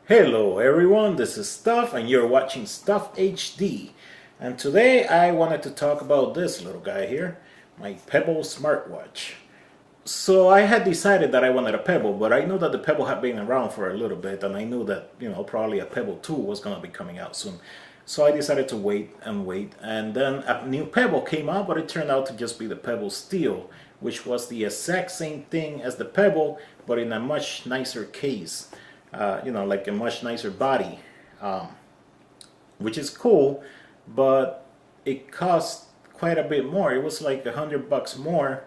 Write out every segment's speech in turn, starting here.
Hello everyone, this is Stuff and you're watching Stuff HD. And today I wanted to talk about this little guy here, my Pebble smartwatch. So I had decided that I wanted a Pebble, but I knew that the Pebble had been around for a little bit and I knew that, probably a Pebble 2 was going to be coming out soon. So I decided to wait and then a new Pebble came out, but it turned out to just be the Pebble Steel, which was the exact same thing as the Pebble, but in a much nicer case. Like a much nicer body, which is cool, but it cost quite a bit more. It was like $100 more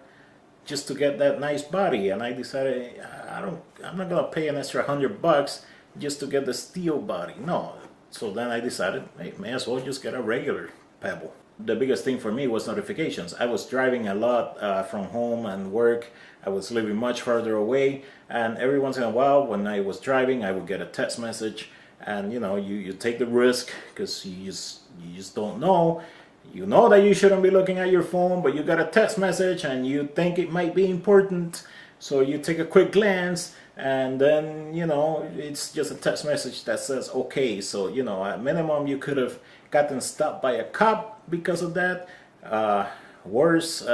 just to get that nice body, and I decided I'm not gonna pay an extra $100 just to get the steel body. No, so then I decided, hey, may as well just get a regular Pebble. The biggest thing for me was notifications. I was driving a lot from home and work. I was living much farther away, and every once in a while when I was driving I would get a text message, and you take the risk because you just don't know. You know that you shouldn't be looking at your phone, but you got a text message and you think it might be important, so you take a quick glance, and then it's just a text message that says okay. So at minimum you could have gotten stopped by a cop because of that. A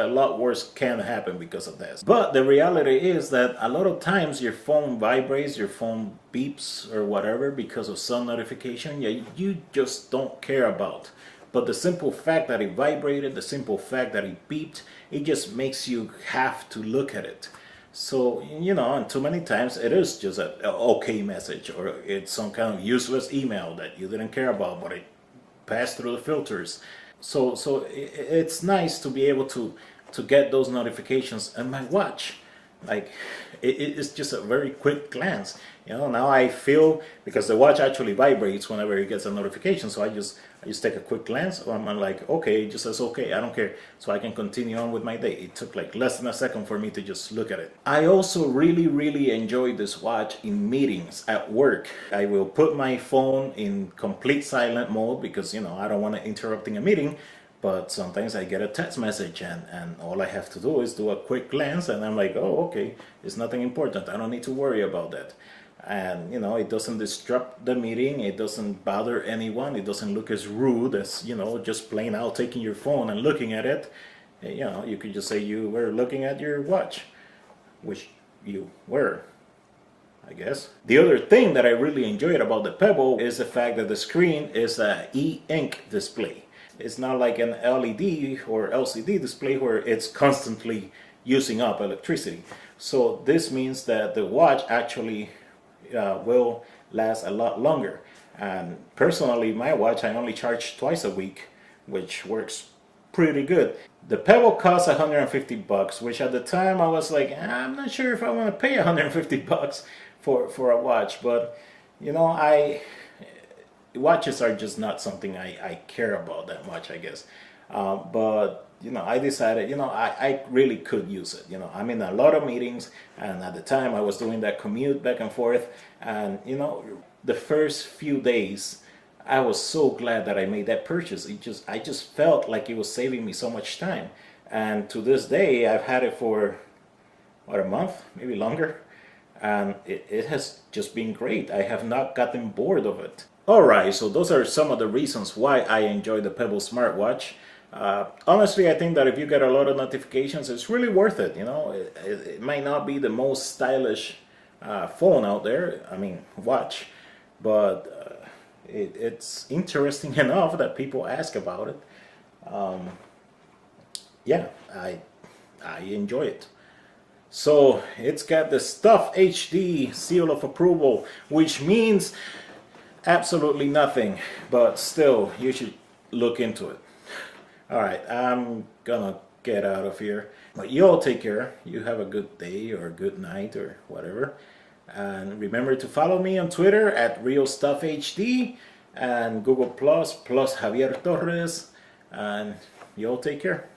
lot worse can happen because of this. But the reality is that a lot of times your phone vibrates, your phone beeps or whatever because of some notification you just don't care about. But the simple fact that it vibrated, the simple fact that it beeped, it just makes you have to look at it. So, and too many times it is just an okay message, or it's some kind of useless email that you didn't care about, but it passed through the filters. So it's nice to be able to get those notifications on my watch. Like it's just a very quick glance. Now I feel, because the watch actually vibrates whenever it gets a notification, so I just take a quick glance. I'm like, okay, it just says okay, I don't care, so I can continue on with my day. It took like less than a second for me to just look at it. I also really enjoy this watch in meetings at work. I will put my phone in complete silent mode because I don't want to interrupting a meeting. But sometimes I get a text message and all I have to do is do a quick glance, and I'm like, oh, okay, it's nothing important. I don't need to worry about that. And it doesn't disrupt the meeting, it doesn't bother anyone, it doesn't look as rude as just plain out taking your phone and looking at it. You could just say you were looking at your watch, which you were, I guess. The other thing that I really enjoyed about the Pebble is the fact that the screen is a e-ink display. It's not like an LED or LCD display where it's constantly using up electricity. So this means that the watch actually will last a lot longer. And personally, my watch I only charge twice a week, which works pretty good. The Pebble costs $150, which at the time I was like, I'm not sure if I want to pay $150 for a watch, but watches are just not something I care about that much, I guess. But I decided I really could use it. I'm in a lot of meetings, and at the time I was doing that commute back and forth, and the first few days I was so glad that I made that purchase. I just felt like it was saving me so much time, and to this day I've had it for a month, maybe longer, and it has just been great. I have not gotten bored of it. Alright, so those are some of the reasons why I enjoy the Pebble smartwatch. Honestly, I think that if you get a lot of notifications, it's really worth it. It might not be the most stylish phone out there, watch, but it's interesting enough that people ask about it. Yeah, I enjoy it. So it's got the Stuff HD seal of approval, which means absolutely nothing, but still you should look into it. Alright, I'm gonna get out of here, but you all take care. You have a good day or good night or whatever, and remember to follow me on Twitter at RealStuffHD and Google plus Javier Torres, and you all take care.